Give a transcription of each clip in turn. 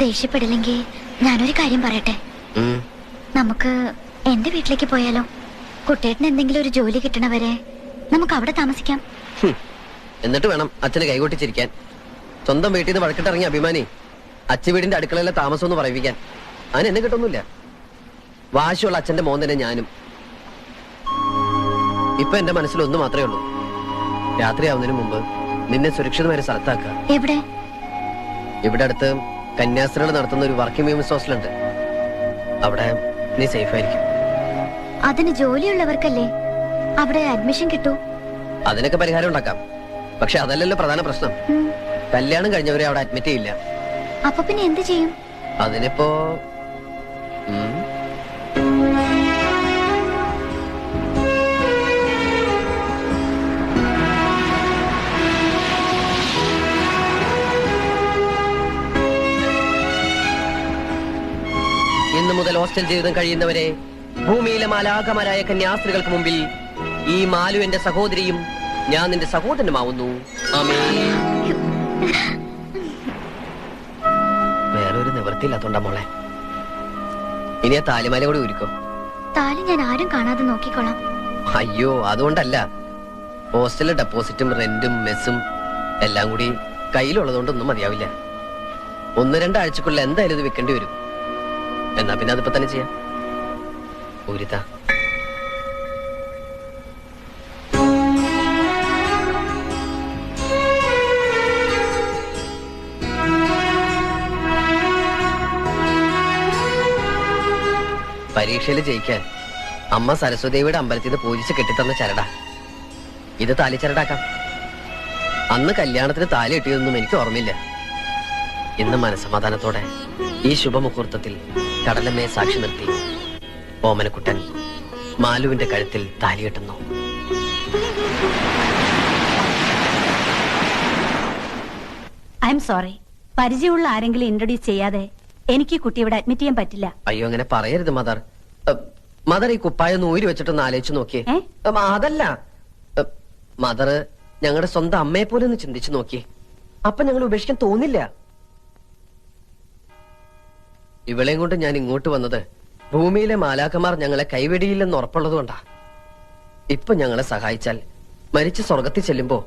ദേഷ്യപ്പെടില്ലെങ്കിൽ ഞാനൊരു കാര്യം പറയട്ടെ. നമുക്ക് എന്റെ വീട്ടിലേക്ക് പോയാലോ? കുട്ടേട്ടന് എന്തെങ്കിലും ഒരു ജോലി കിട്ടണവരെ നമുക്ക് അവിടെ താമസിക്കാം. എന്നിട്ട് വേണം അച്ഛന് കൈകൊട്ടിച്ചിരിക്കാൻ. സ്വന്തം വീട്ടിൽ നിന്ന് വഴക്കിട്ടിറങ്ങിയ അഭിമാനി അച്ഛ വീടിന്റെ അടുക്കളയിലെ താമസം എന്ന് പറയിപ്പിക്കാൻ. അതിന് എന്നെ കിട്ടൊന്നുമില്ല. വാശിയുള്ള അച്ഛന്റെ മോൻ തന്നെ ഞാനും. ഇപ്പൊ എന്റെ മനസ്സിൽ ഒന്ന് മാത്രമേ ഉള്ളൂ, രാത്രിയാവുന്നതിന് മുമ്പ് നിന്നെ സുരക്ഷിതമായ ഒരു സ്ഥലത്താക്കുക. എവിടെ? ഇവിടെ അടുത്ത് കന്യാസ്ത്രീകൾ നടത്തുന്ന ഒരു വർക്കിംഗ് വിമൻസ് ഹോസ്റ്റലുണ്ട്. അവിടെ നീ സേഫ് ആയിരിക്കും. അതിന് ജോലിയുള്ളവർക്കല്ലേ അവിടെ അഡ്മിഷൻ കിട്ടൂ? അതിനൊക്കെ പരിഹാരം ഉണ്ടാക്കാം. പക്ഷെ അതല്ലല്ലോ പ്രധാന പ്രശ്നം. കല്യാണം കഴിഞ്ഞവരെ അവിടെ അഡ്മിറ്റ് ചെയ്യില്ല. അപ്പൊ പിന്നെ എന്ത് ചെയ്യും? അതിനിപ്പോ ഇന്നു മുതൽ ഹോസ്റ്റൽ ജീവിതം കഴിയുന്നവരെ ഭൂമിയിലെ മാലാഖമാരായ കന്യാസ്ത്രീകൾക്ക് മുമ്പിൽ ഈ മാലു എന്റെ സഹോദരിയും ഞാൻ നിന്റെ സഹോദരനുമാവുന്നു. വേറൊരു നിവൃത്തിയില്ലാത്തോണ്ടാ മോളെ. ഇനി ആ താലിമാല കൂടി ഊരിക്കോ. താലി ഞാൻ ആരും കാണാതെ നോക്കിക്കോളാം. അയ്യോ, അതുകൊണ്ടല്ല. ഹോസ്റ്റലിലെ ഡെപ്പോസിറ്റും റെന്റും മെസ്സും എല്ലാം കൂടി കയ്യിലുള്ളതുകൊണ്ടൊന്നും മതിയാവില്ല. 1-2 ആഴ്ചക്കുള്ളിൽ എന്തായാലും ഇത് വെക്കേണ്ടി വരും. എന്നാ പിന്നെ അതിപ്പോ തന്നെ ചെയ്യാം. ഊരിതാ. പരീക്ഷയിൽ ജയിക്കാൻ അമ്മ സരസ്വതിയുടെ അമ്പലത്തിൽ നിന്ന് പൂജിച്ച് കെട്ടിത്തന്ന ചരടാ ഇത്. താലിച്ചരടാക്കാം. അന്ന് കല്യാണത്തിന് താലി കിട്ടിയതൊന്നും എനിക്ക് ഓർമ്മയില്ല. ഇന്ന് മനസമാധാനത്തോടെ ഈ ശുഭമുഹൂർത്തത്തിൽ കടലമ്മയെ സാക്ഷി നിർത്തി ഓമനക്കുട്ടൻ മാലുവിന്റെ കഴുത്തിൽ താലി കെട്ടുന്നു. I am sorry. പരിചയമുള്ള ആരെങ്കിലും ഇൻട്രൊഡ്യൂസ് ചെയ്യാതെ എനിക്ക് കുട്ടി ഇവിടെ അഡ്മിറ്റ് ചെയ്യാൻ പറ്റില്ല. അയ്യോ, അങ്ങനെ പറയരുത് മദർ. മദർ ഈ കുപ്പായൊന്ന് ഊരി വെച്ചിട്ടൊന്ന് ആലോചിച്ച് നോക്കിയേ. അതല്ല മദർ, ഞങ്ങളുടെ സ്വന്തം അമ്മയെ പോലെ ഒന്ന് ചിന്തിച്ചു നോക്കിയേ. അപ്പൊ ഞങ്ങൾ ഉപേക്ഷിക്കാൻ തോന്നില്ല. ഇവളെയും കൊണ്ട് ഞാൻ ഇങ്ങോട്ട് വന്നത് ഭൂമിയിലെ മാലാഖമാർ ഞങ്ങളെ കൈവെടിയില്ലെന്ന് ഉറപ്പുള്ളതുകൊണ്ടാ. ഇപ്പൊ ഞങ്ങളെ സഹായിച്ചാൽ മരിച്ച് സ്വർഗത്തിൽ ചെല്ലുമ്പോ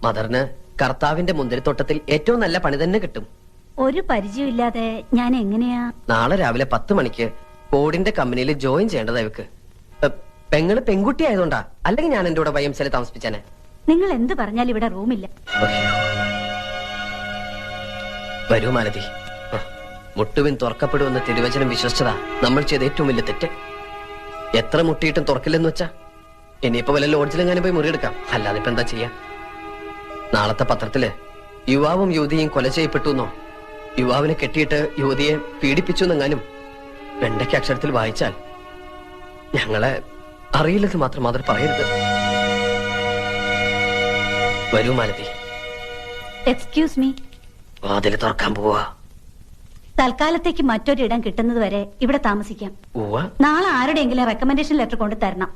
മദറിന് കർത്താവിന്റെ മുന്തിരിത്തോട്ടത്തിൽ ഏറ്റവും നല്ല പണി തന്നെ കിട്ടും. ഒരു പരിചയമില്ലാതെ ഞാൻ എങ്ങനെയാ? നാളെ രാവിലെ 10 മണിക്ക് ബോർഡിന്റെ കമ്പനിയിൽ ജോയിൻ ചെയ്യേണ്ടതാ ഇവക്ക്. പെങ്ങള് പെൺകുട്ടി ആയതുകൊണ്ടാ, അല്ലെങ്കിൽ ഞാൻ എന്റെ കൂടെ YMCA താമസിപ്പിച്ചേനെ. നിങ്ങൾ എന്ത് പറഞ്ഞാലും ഇവിടെ റൂമില്ല. വരൂ മാലതി. മുട്ടുവിൻ തുറക്കപ്പെടുമെന്ന് തിരുവചനം വിശ്വസിച്ചതാ നമ്മൾ ചെയ്ത ഏറ്റവും വലിയ തെറ്റ്. എത്ര മുട്ടിയിട്ടും തുറക്കില്ലെന്ന് വെച്ചാ ഇനിയിപ്പോ വല്ല ലോഡ്ജിലെങ്ങാനും പോയി മുറിയെടുക്കാം. അല്ലാതെ ഇപ്പൊ എന്താ ചെയ്യാ? നാളത്തെ പത്രത്തില് യുവാവും യുവതിയും കൊല ചെയ്യപ്പെട്ടു എന്നോ യുവാവിനെ കെട്ടിയിട്ട് യുവതിയെ പീഡിപ്പിച്ചു എന്നെങ്ങാനും വെണ്ടയ്ക്ക് അക്ഷരത്തിൽ വായിച്ചാൽ ഞങ്ങളെ അറിയില്ലെന്ന് മാത്രം മാതൃ പറയരുത്. വരൂ മാലതി. Excuse me. വാതില് തുറക്കാൻ പോവാ. തൽക്കാലത്തേക്ക് മറ്റൊരിടം കിട്ടുന്നത് വരെ ഇവിടെ താമസിക്കാം. നാളെ ആരുടെയെങ്കിലും റെക്കമെൻഡേഷൻ ലെറ്റർ കൊണ്ട് തരണം.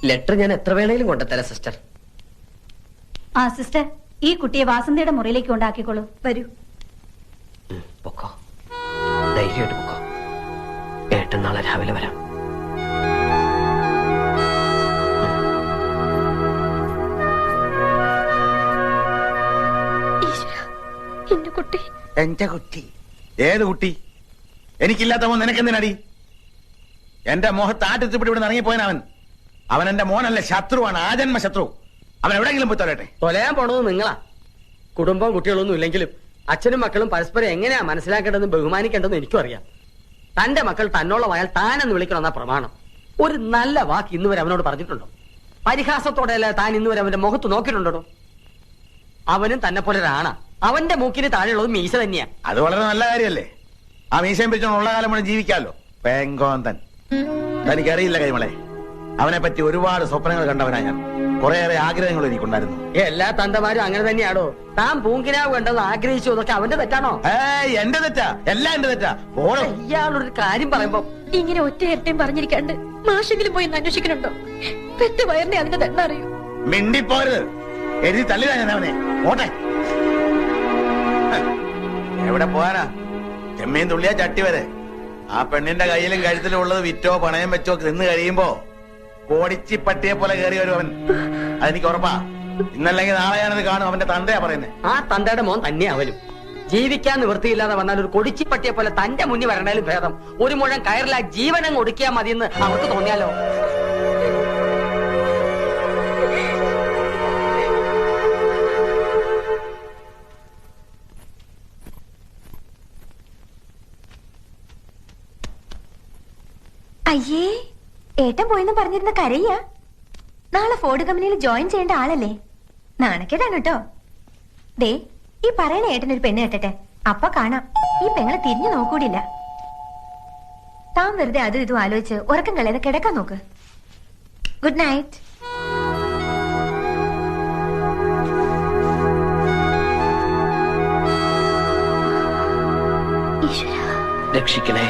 ലെറ്റർ ഞാൻ എത്ര വേണേലും കൊണ്ടുതരാം സിസ്റ്റർ. ആ സിസ്റ്റർ, ഈ കുട്ടിയെ വാസന്തിയുടെ മുറിയിലേക്ക് കൊണ്ടാക്കിക്കോളൂ. വരൂ. പൊക്കോ, ധൈര്യമായിട്ട് പൊക്കോ. ഏട്ടൻ നാളെ രാവിലെ വരാം. എന്റെ കുട്ടി. ഏത് കുട്ടി? എനിക്കില്ലാത്ത മോൻ നിനക്കെന്തിനടി? എന്റെ മോഹത്ത് ആറ്റത്തിപ്പിടി ഇവിടെ ഇറങ്ങിപ്പോയൻ അവൻ. അവൻ എന്റെ മോനല്ല, ശത്രുവാണ്, ആജന്മ ശത്രു. അവൻ എവിടെയെങ്കിലും പോയി തൊലട്ടെ. തൊലയാൻ പോണത് നിങ്ങളാ. കുടുംബവും കുട്ടികളൊന്നും ഇല്ലെങ്കിലും അച്ഛനും മക്കളും പരസ്പരം എങ്ങനെയാ മനസ്സിലാക്കേണ്ടതെന്ന് ബഹുമാനിക്കേണ്ടതെന്ന് എനിക്കും അറിയാം. തന്റെ മക്കൾ തന്നോളമായാൽ താനെന്ന് വിളിക്കണമെന്ന പ്രമാണം. ഒരു നല്ല വാക്ക് ഇന്നുവരെ അവനോട് പറഞ്ഞിട്ടുണ്ടോ? പരിഹാസത്തോടെയല്ല താൻ ഇന്നുവരെ അവന്റെ മുഖത്ത് നോക്കിയിട്ടുണ്ടോ? അവനും തന്നെ പോലെ ഒരാണാ. അവന്റെ മൂക്കിന് താഴെയുള്ളത് മീശ തന്നെയാ. അത് വളരെ നല്ല കാര്യല്ലേ. ആ മീശയും പിടിച്ചോണ്ട് ഉള്ള കാലം മുഴുവൻ ജീവിക്കാമല്ലോ. പേങ്കോന്തൻ. തനിക്കറിയില്ല കൈമളെ, അവനെ പറ്റി ഒരുപാട് സ്വപ്നങ്ങൾ കണ്ടവനാ ഞാൻ. കുറേയേറെ ആഗ്രഹങ്ങളും എനിക്കുണ്ടായിരുന്നു. എല്ലാ തന്തമാരും അങ്ങനെ തന്നെയാണോ? താൻ പൂങ്കിനാവ് കണ്ടത് ആഗ്രഹിച്ചു, അതൊക്കെ അവന്റെ തെറ്റാണോ? എന്റെ തെറ്റാ, എല്ലാം എന്റെ തെറ്റാ. ഇയാളൊരു കാര്യം പറയുമ്പോ ഇങ്ങനെ ഒറ്റ ഇരട്ടയും പറഞ്ഞിരിക്കാണ്ട് മാഷെങ്കിലും പോയി അന്വേഷിക്കണുണ്ടോ? പെറ്റ വയറിനെ അതിന്റെ തന്നെ അറിയൂ. മിണ്ടിപ്പോരുത്. എഴുതി തള്ളിതാ ഞാൻ അവനെ. ഓട്ടെ. എവിടെ പോകാനാ? ചെമ്മീൻ തുള്ളിയാ ചട്ടി വരെ. ആ പെണ്ണിന്റെ കയ്യിലും കഴുത്തിലും ഉള്ളത് വിറ്റോ പണയം വെച്ചോ നിന്ന് കഴിയുമ്പോ കോടിച്ചി പട്ടിയെ പോലെ കയറി വരും അവൻ. അതെനിക്ക് ഉറപ്പാ. ഇന്നല്ലെങ്കിൽ നാളെ ഞാനത് കാണും. അവന്റെ തന്തയാ പറയുന്നത്. ആ തന്തയുടെ മോൻ തന്നെയാവലും. ജീവിക്കാൻ നിവൃത്തിയില്ലാതെ വന്നാൽ ഒരു കൊടിച്ചിപ്പട്ടിയെ പോലെ തന്റെ മുന്നിൽ വരണേലും ഭേദം ഒരു മുഴം കയറില്ല ജീവനം ഒടുക്കിയാൽ മതിയെന്ന് അവർക്ക് തോന്നിയാലോ. അയ്യേ, ഏട്ടൻ പോയെന്ന് പറഞ്ഞിരുന്ന കരയ്യ. നാളെ ഫോർഡ് കമ്പനിയിൽ ജോയിൻ ചെയ്യേണ്ട ആളല്ലേ? നാണക്കേടാണ് കേട്ടോ. ദേ, ഈ പറയണ ഏട്ടനൊരു പെണ്ണ് കെട്ടട്ടെ, അപ്പൊ കാണാം ഈ പെങ്ങളെ തിരിഞ്ഞു നോക്കൂടില്ല. താൻ വെറുതെ അതും ഇതും ആലോചിച്ച് ഉറക്കം കളയാതെ കിടക്കാൻ നോക്ക്. Good night. രക്ഷിക്കണേ.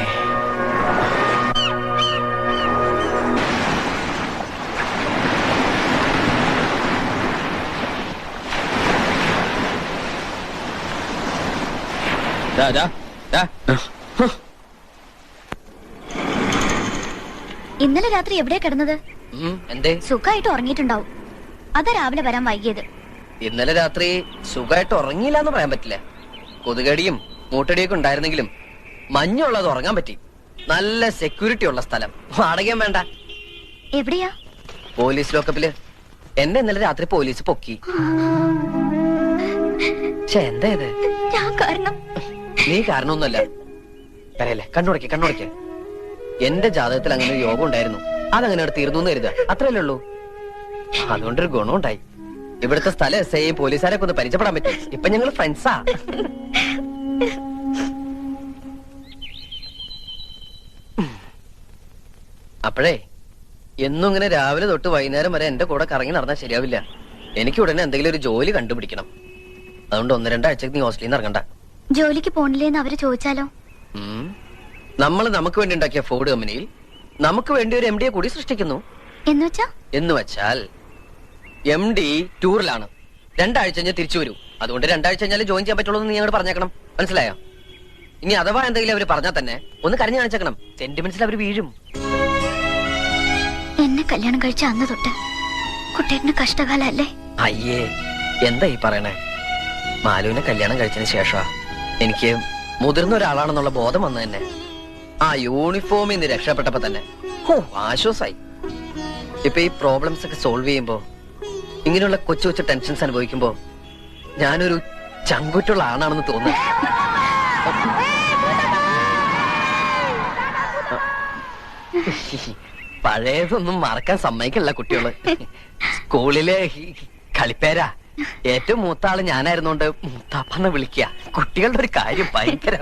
ഇന്നലെ രാത്രി എവിടെയാ കിടന്നത്? എന്തേ? സുഖമായിട്ട് ഉറങ്ങിയിട്ടുണ്ടാവും. അതാ രാവിലെ വരാൻ വൈകിയത്. ഇന്നലെ രാത്രി സുഖമായിട്ട് ഉറങ്ങിയില്ല എന്ന് പറയാൻ പറ്റില്ല. കൊതുകടിയും മൂട്ടടിയൊക്കെ ഉണ്ടായിരുന്നെങ്കിലും മഞ്ഞുള്ളത് ഉറങ്ങാൻ പറ്റി. നല്ല സെക്യൂരിറ്റി ഉള്ള സ്ഥലം. വാടകയും വേണ്ട. എവിടെയാ? പോലീസ് ലോക്കപ്പില്. എന്നെ ഇന്നലെ രാത്രി പോലീസ് പൊക്കി. എന്താ ഇത്? നീ കാരണമൊന്നുമല്ല. കരയല്ലേ, കണ്ണുടയ്ക്ക്. എന്റെ ജാതകത്തിൽ അങ്ങനെ ഒരു യോഗം ഉണ്ടായിരുന്നു. അതങ്ങനെ തീർന്നു എന്ന് കരുതുക, അത്രയല്ലേ ഉള്ളൂ. അതുകൊണ്ടൊരു ഗുണമുണ്ടായി. ഇവിടുത്തെ സ്ഥലം എസ് ഐ പോലീസുകാരൊക്കെ ഒന്ന് പരിചയപ്പെടാൻ പറ്റും. ഇപ്പൊ ഞങ്ങൾ ഫ്രണ്ട്സാ. അപ്പോഴേ എന്നും ഇങ്ങനെ രാവിലെ തൊട്ട് വൈകുന്നേരം വരെ എന്റെ കൂടെ കറങ്ങി നടന്നാൽ ശരിയാവില്ല. എനിക്ക് ഉടനെ എന്തെങ്കിലും ഒരു ജോലി കണ്ടുപിടിക്കണം. അതുകൊണ്ട് 1-2 ആഴ്ചക്ക് നീ ഹോസ്റ്റലിൽ നിന്ന് ഇറങ്ങണ്ട. ജോലിക്ക് പോണില്ലേന്ന് അവര് ചോദിച്ചാലോ? നമ്മൾ നമുക്ക് വേണ്ടി ഉണ്ടാക്കിയ ഫോർഡ് കമ്പനിയിൽ നമുക്ക് വേണ്ടി ഒരു MD കൂടി സൃഷ്ടിക്കുന്നു. എന്ന് വെച്ചാൽ MD ടൂറിലാണ്. 2 ആഴ്ച കഴിഞ്ഞാൽ തിരിച്ചു വരൂ. അതുകൊണ്ട് 2 ആഴ്ച കഴിഞ്ഞാൽ ജോയിൻ ചെയ്യാൻ പറ്റുള്ളൂ എന്ന് നീ അങ്ങോട്ട് പറഞ്ഞേക്കണം. മനസ്സിലായോ? ഇനി അഥവാ എന്തെങ്കിലും അവര് പറഞ്ഞാൽ തന്നെ ഒന്ന് കരഞ്ഞു കാണിച്ചേക്കണം. സെന്റിമെന്റ്സിൽ അവര് വീഴും. എന്നെ കല്യാണം കഴിച്ച അന്ന് തൊട്ട് കുട്ടേട്ടന് കഷ്ടകാലല്ലേ? അയ്യേ, എന്താ ഈ പറയണേ? മാലുവിനെ കല്യാണം കഴിച്ചതിന് ശേഷമാ എനിക്ക് മുതിർന്ന ഒരാളാണെന്നുള്ള ബോധം വന്നു തന്നെ. ആ യൂണിഫോമിൽ നിന്ന് രക്ഷപ്പെട്ടപ്പോ തന്നെ ആശ്വാസായി. ഇപ്പൊ ഈ പ്രോബ്ലംസ് ഒക്കെ സോൾവ് ചെയ്യുമ്പോ, ഇങ്ങനെയുള്ള കൊച്ചു കൊച്ചു ടെൻഷൻസ് അനുഭവിക്കുമ്പോ ഞാനൊരു ചങ്കുറ്റുള്ള ആണാണെന്ന് തോന്നുന്നു. പഴയതൊന്നും മറക്കാൻ സമ്മതിക്കില്ല കുട്ടികള്. സ്കൂളിലെ കളിപ്പേരാ. ഏറ്റവും മൂത്ത ആള് ഞാനായിരുന്നോണ്ട് മൂത്താപ്പന്ന് വിളിക്കുക. കുട്ടികളുടെ ഒരു കാര്യം ഭയങ്കര